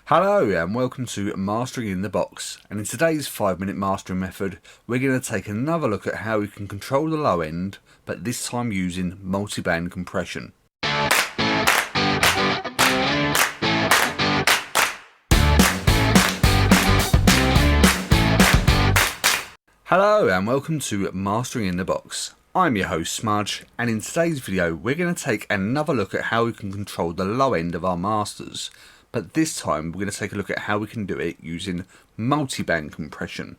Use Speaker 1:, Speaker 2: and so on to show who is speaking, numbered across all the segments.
Speaker 1: Hello and welcome to Mastering in the Box, and in today's 5-minute mastering method we're going to take another look at how we can control the low end, but this time using multiband compression. Hello and welcome to Mastering in the Box. I'm your host Smudge, and in today's video we're going to take another look at how we can control the low end of our masters. But this time we're going to take a look at how we can do it using multiband compression.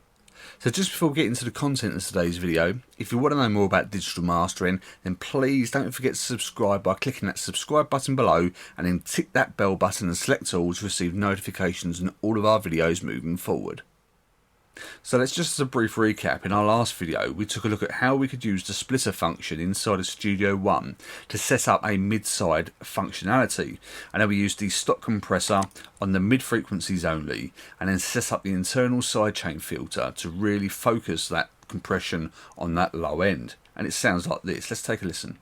Speaker 1: So just before we get into the content of today's video, if you want to know more about digital mastering, then please don't forget to subscribe by clicking that subscribe button below and then tick that bell button and select all to receive notifications on all of our videos moving forward. So let's just as a brief recap, in our last video we took a look at how we could use the splitter function inside of Studio One to set up a mid-side functionality, and then we used the stock compressor on the mid frequencies only and then set up the internal sidechain filter to really focus that compression on that low end, and it sounds like this. Let's take a listen.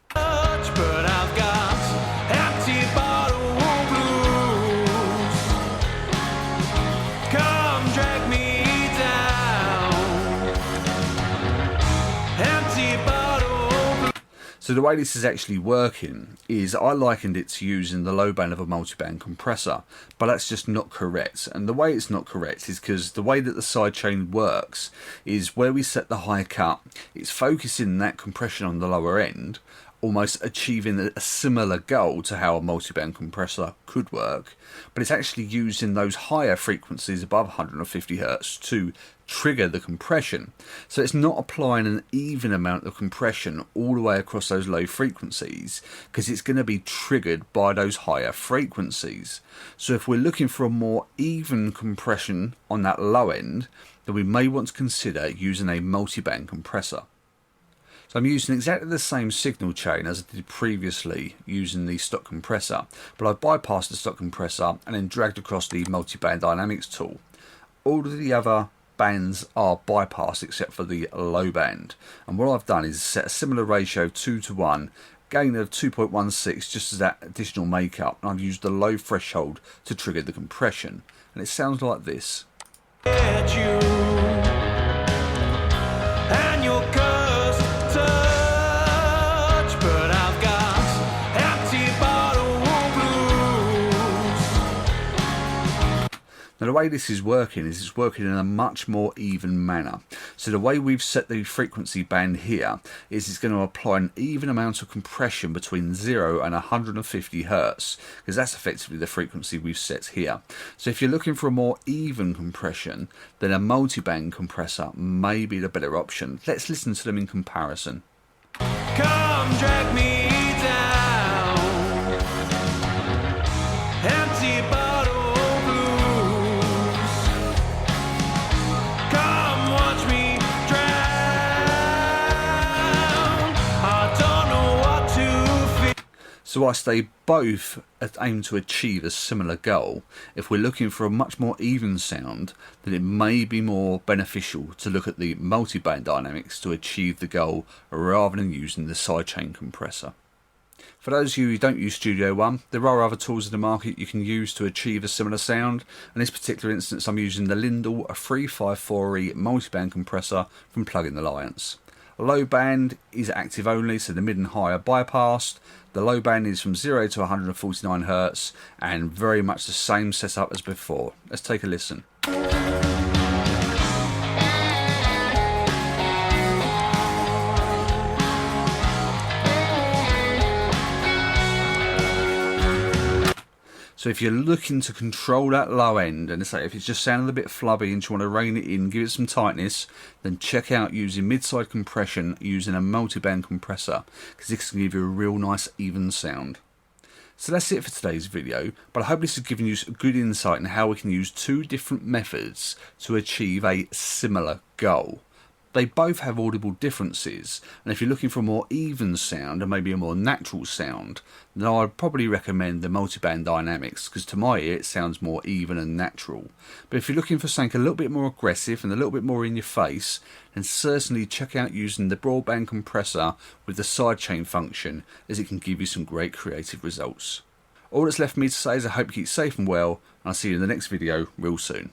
Speaker 1: So the way this is actually working is I likened it to using the low band of a multiband compressor, but that's just not correct. And the way it's not correct is because the way that the sidechain works is where we set the high cut, it's focusing that compression on the lower end, almost achieving a similar goal to how a multiband compressor could work, but it's actually using those higher frequencies above 150 Hz to trigger the compression. So it's not applying an even amount of compression all the way across those low frequencies, because it's going to be triggered by those higher frequencies. So if we're looking for a more even compression on that low end, then we may want to consider using a multiband compressor. So I'm using exactly the same signal chain as I did previously using the stock compressor, but I bypassed the stock compressor and then dragged across the multiband dynamics tool. All of the other bands are bypassed except for the low band, and what I've done is set a similar ratio 2:1, gain of 2.16 just as that additional makeup, and I've used the low threshold to trigger the compression, and it sounds like this. Now the way this is working is it's working in a much more even manner. So the way we've set the frequency band here is it's going to apply an even amount of compression between 0 and 150 Hz, because that's effectively the frequency we've set here. So if you're looking for a more even compression, then a multiband compressor may be the better option. Let's listen to them in comparison. Come drag me down, empty bottle. So whilst they both aim to achieve a similar goal, if we're looking for a much more even sound, then it may be more beneficial to look at the multiband dynamics to achieve the goal rather than using the sidechain compressor. For those of you who don't use Studio One, there are other tools in the market you can use to achieve a similar sound. In this particular instance I'm using the Lindell 354E multiband compressor from Plug-in Alliance. Low band is active only, so the mid and high are bypassed. The low band is from 0 to 149 Hz and very much the same setup as before. Let's take a listen. So if you're looking to control that low end, and say if it's just sounding a bit flubby and you want to rein it in, give it some tightness, then check out using mid-side compression using a multiband compressor, because this can give you a real nice even sound. So that's it for today's video, but I hope this has given you a good insight on how we can use two different methods to achieve a similar goal. They both have audible differences, and if you're looking for a more even sound and maybe a more natural sound, then I'd probably recommend the multiband dynamics, because to my ear it sounds more even and natural. But if you're looking for something a little bit more aggressive and a little bit more in your face, then certainly check out using the broadband compressor with the sidechain function, as it can give you some great creative results. All that's left for me to say is I hope you keep safe and well, and I'll see you in the next video real soon.